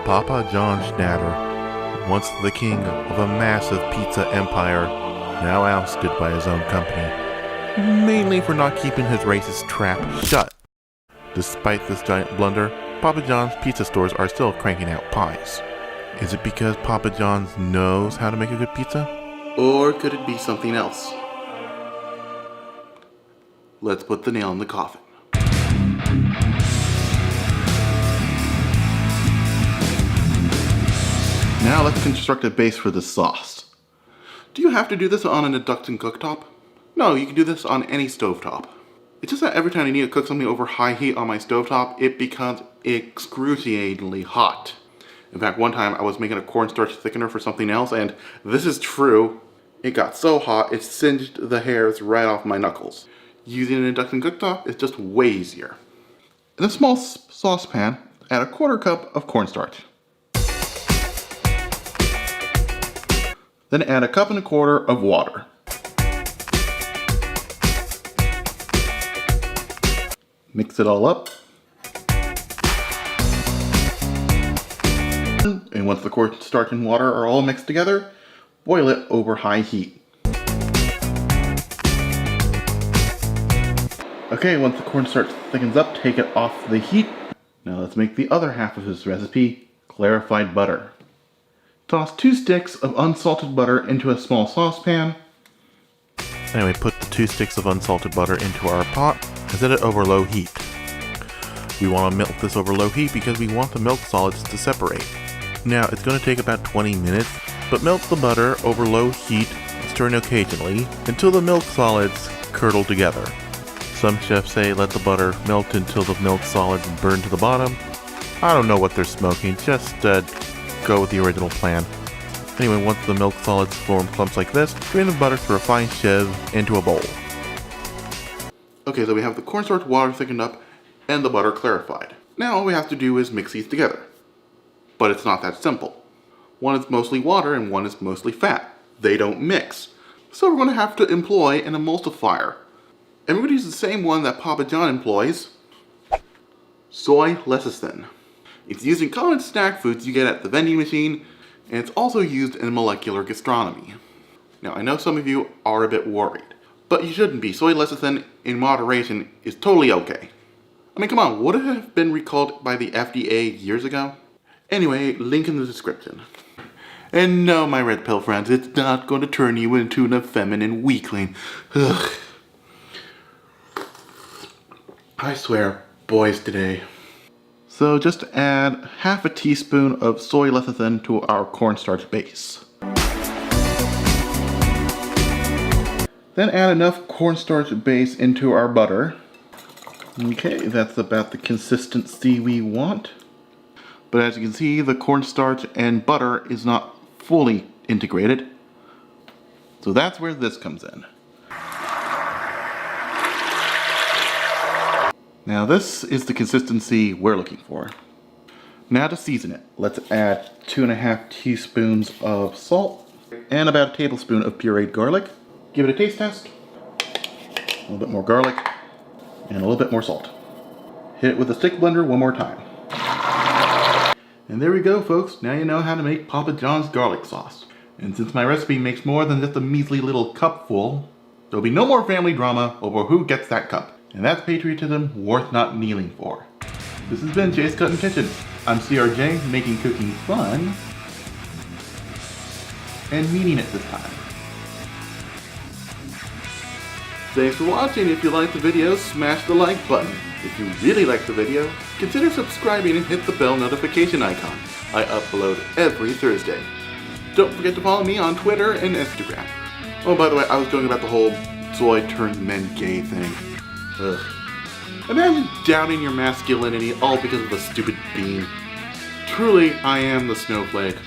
Papa John Schnatter, once the king of a massive pizza empire, now ousted by his own company, mainly for not keeping his racist trap shut. Despite this giant blunder, Papa John's pizza stores are still cranking out pies. Is it because Papa John's knows how to make a good pizza? Or could it be something else? Let's put the nail in the coffin. Now let's construct a base for the sauce. Do you have to do this on an induction cooktop? No, you can do this on any stovetop. It's just that every time I need to cook something over high heat on my stovetop, it becomes excruciatingly hot. In fact, one time I was making a cornstarch thickener for something else, and this is true, it got so hot it singed the hairs right off my knuckles. Using an induction cooktop is just way easier. In a small saucepan, add a 1/4 cup of cornstarch. Then add a 1.25 cups of water. Mix it all up. And once the cornstarch and water are all mixed together, boil it over high heat. Okay, once the cornstarch thickens up, take it off the heat. Now let's make the other half of this recipe, clarified butter. Toss 2 sticks of unsalted butter into a small saucepan. Then we put the 2 sticks of unsalted butter into our pot and set it over low heat. We want to milk this over low heat because we want the milk solids to separate. Now it's going to take about 20 minutes, but melt the butter over low heat, stirring occasionally, until the milk solids curdle together. Some chefs say let the butter melt until the milk solids burn to the bottom. I don't know what they're smoking, just go with the original plan. Anyway, once the milk solids form clumps like this, drain the butter through a fine sieve into a bowl. Okay, so we have the cornstarch water thickened up and the butter clarified. Now all we have to do is mix these together. But it's not that simple. One is mostly water and one is mostly fat. They don't mix. So we're going to have to employ an emulsifier. And we're going to use the same one that Papa John employs. Soy lecithin. It's used in common snack foods you get at the vending machine, and it's also used in molecular gastronomy. Now I know some of you are a bit worried, but you shouldn't be. Soy lecithin in moderation is totally okay. I mean, come on, would it have been recalled by the FDA years ago? Anyway, link in the description. And no, my red pill friends, it's not going to turn you into an effeminate weakling. Ugh. I swear, boys today. So just add 1/2 teaspoon of soy lecithin to our cornstarch base. Then add enough cornstarch base into our butter. Okay, that's about the consistency we want. But as you can see, the cornstarch and butter is not fully integrated. So that's where this comes in. Now this is the consistency we're looking for. Now to season it, let's add 2.5 teaspoons of salt and about a tablespoon of pureed garlic. Give it a taste test. A little bit more garlic and a little bit more salt. Hit it with a stick blender one more time. And there we go, folks. Now you know how to make Papa John's garlic sauce. And since my recipe makes more than just a measly little cupful, there'll be no more family drama over who gets that cup. And that's patriotism worth not kneeling for. This has been Jay's Cutting Kitchen. I'm CRJ, making cooking fun. And meaning it this time. Thanks for watching. If you liked the video, smash the like button. If you really liked the video, consider subscribing and hit the bell notification icon. I upload every Thursday. Don't forget to follow me on Twitter and Instagram. Oh, by the way, I was joking about the whole soy turns men gay thing. Ugh. Imagine downing your masculinity all because of a stupid bean. Truly, I am the snowflake.